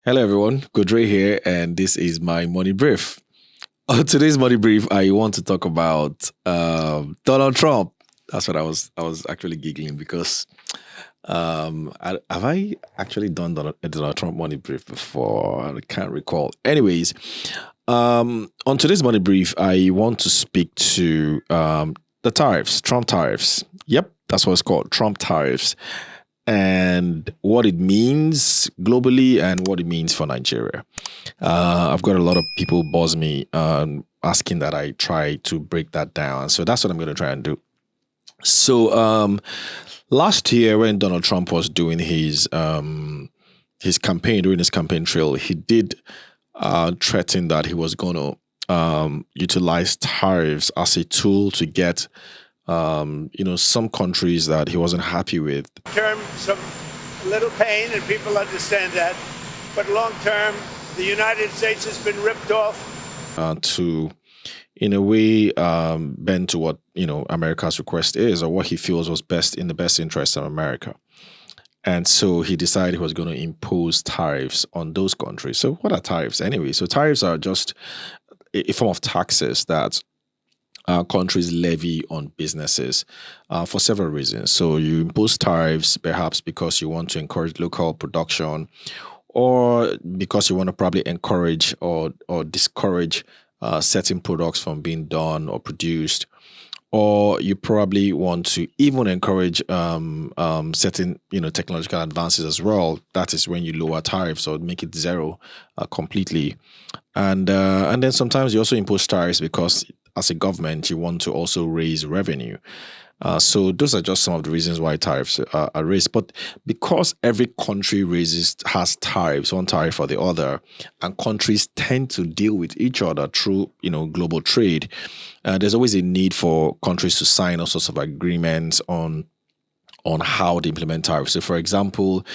Hello, everyone. Godre here, and this is my morning brief. On today's morning brief, I want to talk about Donald Trump. That's what I was actually giggling because have I actually done a Donald Trump morning brief before? I can't recall. Anyways, on today's morning brief, I want to speak to the tariffs, Trump tariffs. Yep, that's what it's called, Trump tariffs, and what it means globally and what it means for Nigeria. I've got a lot of people buzz me asking that I try to break that down. So that's what I'm going to try and do. So last year, when Donald Trump was doing his campaign, during his campaign trail, he did threaten that he was going to utilize tariffs as a tool to get some countries that he wasn't happy with. Term, some little pain, and people understand that. But long term, the United States has been ripped off. To, in a way, bend to what America's request is, or what he feels was best in the best interest of America. And so he decided he was going to impose tariffs on those countries. So what are tariffs anyway? So tariffs are just a form of taxes that countries levy on businesses for several reasons. So you impose tariffs perhaps because you want to encourage local production, or because you want to probably encourage or discourage certain products from being done or produced, or you probably want to even encourage certain technological advances as well. That is when you lower tariffs or make it zero completely, and then sometimes you also impose tariffs because as a government you want to also raise revenue. So those are just some of the reasons why tariffs are raised. But because every country has tariffs, one tariff or the other, and countries tend to deal with each other through global trade, there's always a need for countries to sign all sorts of agreements on how they implement tariffs. So, for example,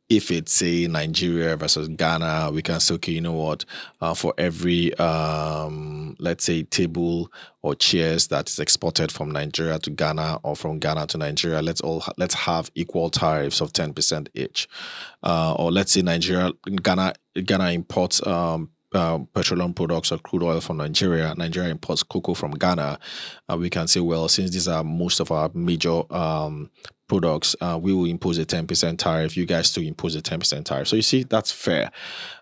if it's say Nigeria versus Ghana, we can say, okay, you know what, for every let's say table or chairs that is exported from Nigeria to Ghana or from Ghana to Nigeria, let's have equal tariffs of 10% each. Or let's say Ghana imports petroleum products or crude oil from Nigeria. Nigeria imports cocoa from Ghana. We can say, well, since these are most of our major products, we will impose a 10% tariff. You guys to impose a 10% tariff. So you see, that's fair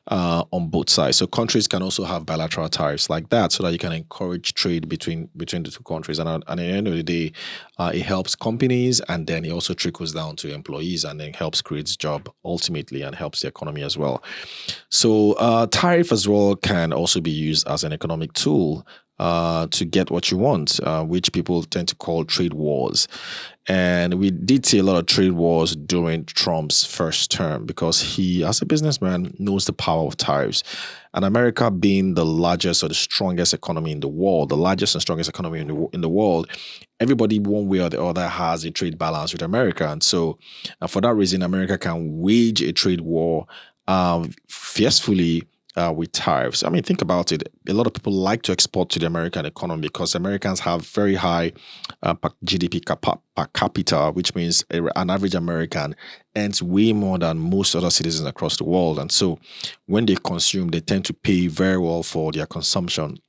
on both sides. So countries can also have bilateral tariffs like that, so that you can encourage trade between the two countries. And at the end of the day, it helps companies, and then it also trickles down to employees, and then helps create job ultimately, and helps the economy as well. So tariff as well can also be used as an economic tool to get what you want, which people tend to call trade wars. And we did see a lot of trade wars during Trump's first term because he, as a businessman, knows the power of tariffs. And America being the largest or the strongest economy in the world, the largest and strongest economy in the world, everybody one way or the other has a trade balance with America. And so for that reason, America can wage a trade war fiercely with tariffs. I mean, think about it. A lot of people like to export to the American economy because Americans have very high GDP per capita, which means an average American earns way more than most other citizens across the world. And so when they consume, they tend to pay very well for their consumption.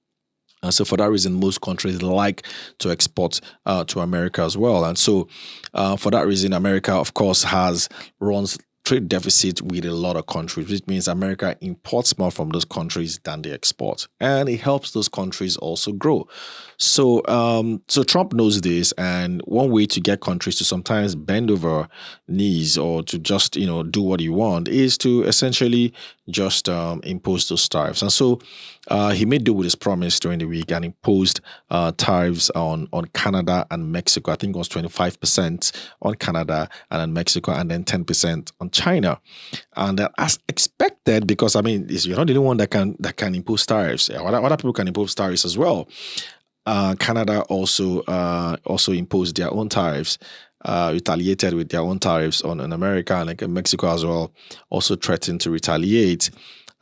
And so for that reason, most countries like to export to America as well. And so for that reason, America, of course, runs trade deficit with a lot of countries, which means America imports more from those countries than they export, and it helps those countries also grow. So, so Trump knows this, and one way to get countries to sometimes bend over knees or to just do what you want is to essentially just impose those tariffs. And so he made do with his promise during the week and imposed tariffs on Canada and Mexico. I think it was 25% on Canada and on Mexico, and then 10% on China. And as expected, because I mean, you're not the only one that can impose tariffs. Other people can impose tariffs as well. Canada also imposed their own tariffs, retaliated with their own tariffs on America, and like Mexico as well, also threatened to retaliate.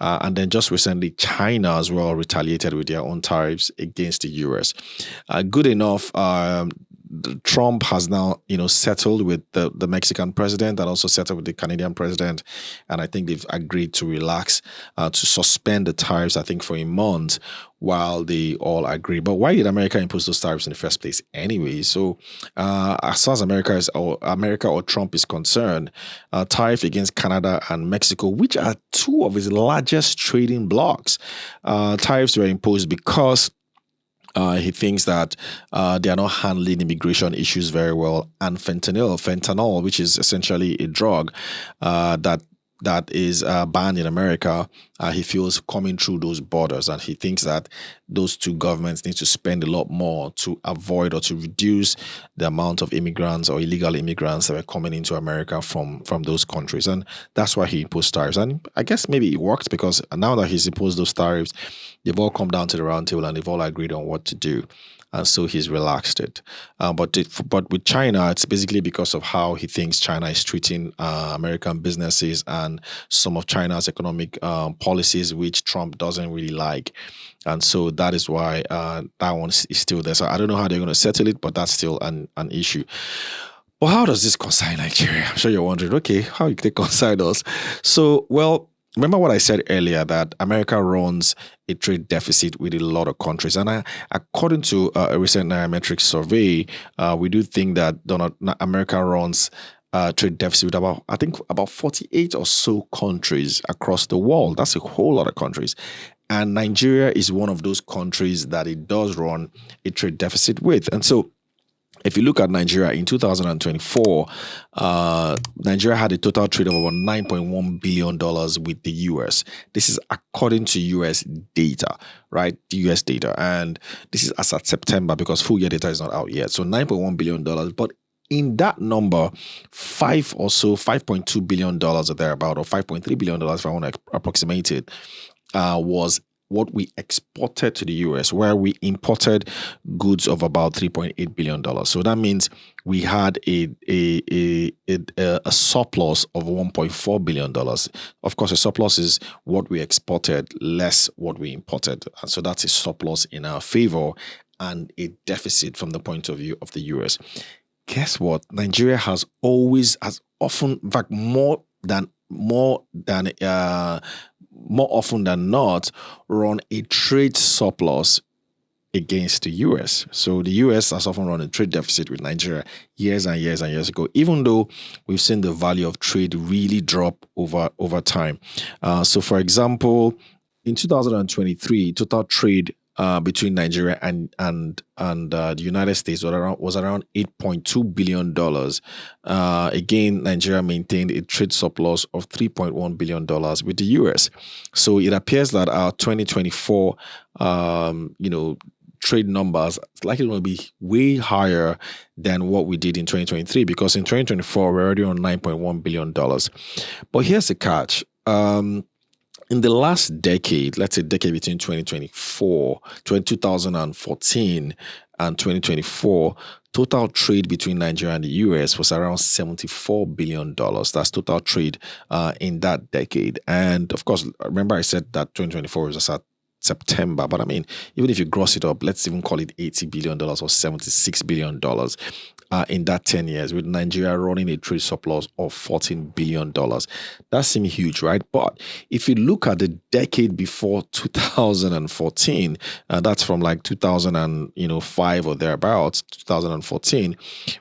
And then just recently, China as well retaliated with their own tariffs against the US. Good enough, Trump has now, settled with the Mexican president and also settled with the Canadian president, and I think they've agreed to relax, to suspend the tariffs, I think, for a month while they all agree. But why did America impose those tariffs in the first place anyway? So, as far as America or Trump is concerned, tariff against Canada and Mexico, which are two of his largest trading blocs, tariffs were imposed because he thinks that they are not handling immigration issues very well, and fentanyl, which is essentially a drug that is banned in America, he feels coming through those borders, and he thinks that those two governments need to spend a lot more to avoid or to reduce the amount of immigrants or illegal immigrants that are coming into America from those countries, and that's why he imposed tariffs. And I guess maybe it worked, because now that he's imposed those tariffs, they've all come down to the round table and they've all agreed on what to do. And so he's relaxed it. But with China, it's basically because of how he thinks China is treating American businesses and some of China's economic policies, which Trump doesn't really like. And so that is why that one is still there. So I don't know how they're going to settle it, but that's still an issue. But how does this concern Nigeria? I'm sure you're wondering, okay, how do they concern us? So, well, remember what I said earlier, that America runs a trade deficit with a lot of countries. And according to a recent Nairametrics survey, we do think that America runs trade deficit with about 48 or so countries across the world. That's a whole lot of countries. And Nigeria is one of those countries that it does run a trade deficit with. And so if you look at Nigeria in 2024, Nigeria had a total trade of about $9.1 billion with the US. This is according to US data, right? The US data. And this is as at September, because full year data is not out yet. So $9.1 billion. But in that number, $5.2 billion or thereabout, or $5.3 billion, if I want to approximate it, was what we exported to the US, where we imported goods of about $3.8 billion. So that means we had a surplus of $1.4 billion. Of course, a surplus is what we exported less what we imported. And so that's a surplus in our favor and a deficit from the point of view of the US. Guess what? Nigeria has often, in fact, more often than not, run a trade surplus against the US. So the US has often run a trade deficit with Nigeria years and years and years ago, even though we've seen the value of trade really drop over time. So for example, in 2023, total trade between Nigeria and the United States was around $8.2 billion. Again, Nigeria maintained a trade surplus of $3.1 billion with the US. So it appears that our 2024, trade numbers is likely going to be way higher than what we did in 2023, because in 2024 we're already on $9.1 billion. But here's the catch. In the last decade, let's say decade between 2014 and 2024, total trade between Nigeria and the US was around $74 billion. That's total trade in that decade. And of course, remember I said that 2024 was just at September, but I mean, even if you gross it up, let's even call it $80 billion or $76 billion in that 10 years, with Nigeria running a trade surplus of $14 billion. That seems huge, right? But if you look at the decade before 2014, that's from like 2005 or thereabouts, 2014,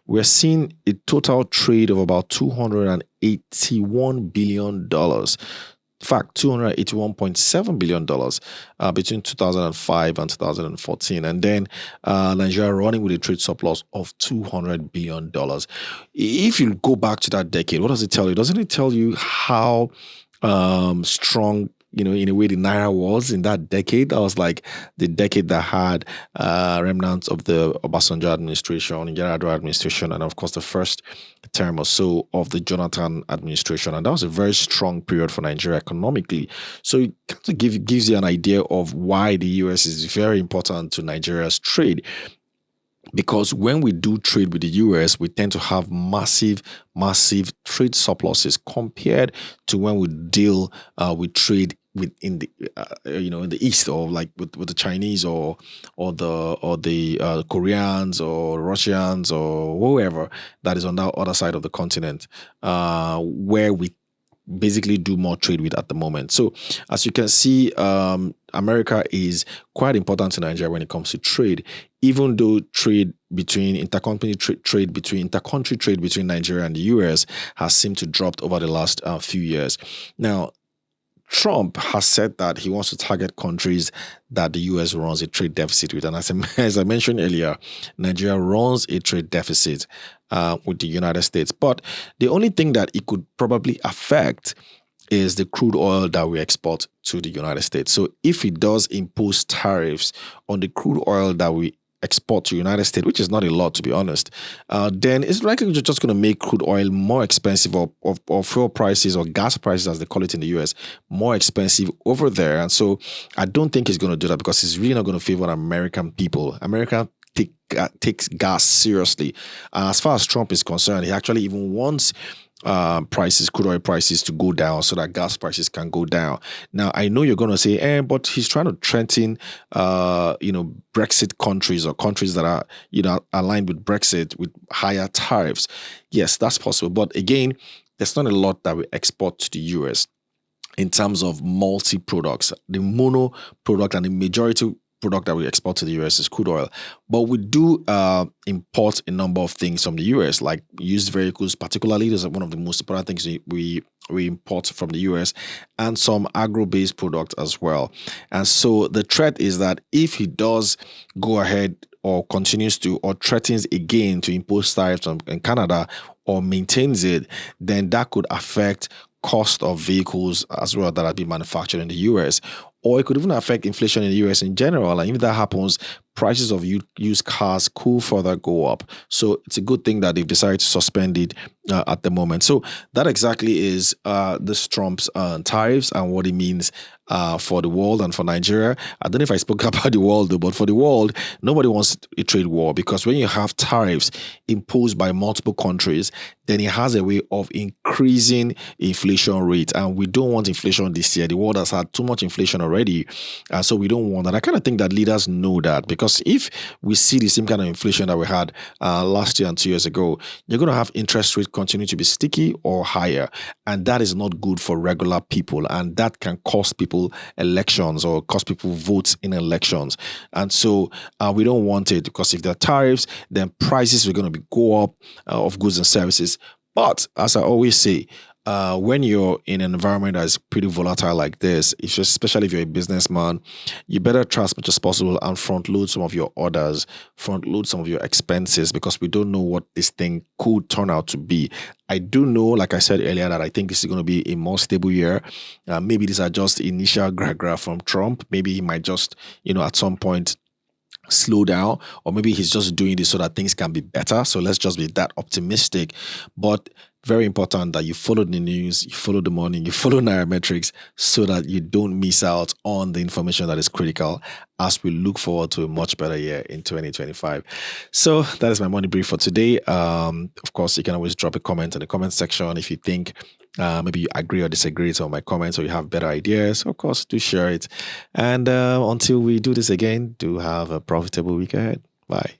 we're seeing a total trade of about $281 billion. In fact, $281.7 billion between 2005 and 2014. And then Nigeria running with a trade surplus of $200 billion. If you go back to that decade, what does it tell you? Doesn't it tell you how strong, in a way, the Naira was in that decade? That was like the decade that had remnants of the Obasanjo administration, Yar'Adua administration, and of course the first term or so of the Jonathan administration. And that was a very strong period for Nigeria economically. So it kind of gives you an idea of why the US is very important to Nigeria's trade. Because when we do trade with the US, we tend to have massive trade surpluses compared to when we deal with trade within the in the east, or like with the Chinese, or the Koreans or Russians or whoever that is on that other side of the continent, where we basically do more trade with at the moment. So as you can see, America is quite important to Nigeria when it comes to trade, even though trade between intercountry trade between Nigeria and the US has seemed to drop over the last few years. Now, Trump has said that he wants to target countries that the US runs a trade deficit with. And as I mentioned earlier, Nigeria runs a trade deficit with the United States. But the only thing that it could probably affect is the crude oil that we export to the United States. So if he does impose tariffs on the crude oil that we export to the United States, which is not a lot, to be honest, then it's likely just going to make crude oil more expensive, or fuel prices or gas prices, as they call it in the US, more expensive over there. And so I don't think he's going to do that, because he's really not going to favor American people. America takes gas seriously. As far as Trump is concerned, he actually even wants crude oil prices to go down so that gas prices can go down. Now, I know you're going to say, but he's trying to threaten, Brexit countries, or countries that are, aligned with Brexit, with higher tariffs. Yes, that's possible. But again, there's not a lot that we export to the US in terms of multi-products. The mono product and the majority product that we export to the US is crude oil. But we do import a number of things from the US, like used vehicles, particularly. Those are one of the most important things we import from the US, and some agro-based products as well. And so the threat is that if he does go ahead, or continues to, or threatens again to impose tariffs in Canada, or maintains it, then that could affect cost of vehicles as well that are being manufactured in the US, or it could even affect inflation in the US in general. And if that happens, prices of used cars could further go up. So it's a good thing that they've decided to suspend it at the moment. So that exactly is this Trump's tariffs and what it means for the world and for Nigeria. I don't know if I spoke about the world though, but for the world, nobody wants a trade war, because when you have tariffs imposed by multiple countries, then it has a way of increasing inflation rate. And we don't want inflation this year. The world has had too much inflation already. So we don't want that. I kind of think that leaders know that, because if we see the same kind of inflation that we had last year and 2 years ago, you're going to have interest rates continue to be sticky or higher. And that is not good for regular people. And that can cost people elections, or cost people votes in elections. And so we don't want it, because if there are tariffs, then prices are going to go up of goods and services. But as I always say, when you're in an environment that is pretty volatile like this, especially if you're a businessman, you better try as much as possible and front load some of your orders, front load some of your expenses, because we don't know what this thing could turn out to be. I do know, like I said earlier, that I think this is going to be a more stable year. Maybe these are just initial gra from Trump. Maybe he might just, at some point slow down, or maybe he's just doing this so that things can be better. So let's just be that optimistic. But very important that you follow the news, you follow the money, you follow Nairametrics, so that you don't miss out on the information that is critical as we look forward to a much better year in 2025. So that is my money brief for today. Of course, you can always drop a comment in the comment section if you think maybe you agree or disagree with some of my comments, or you have better ideas. Of course, do share it. And until we do this again, do have a profitable week ahead. Bye.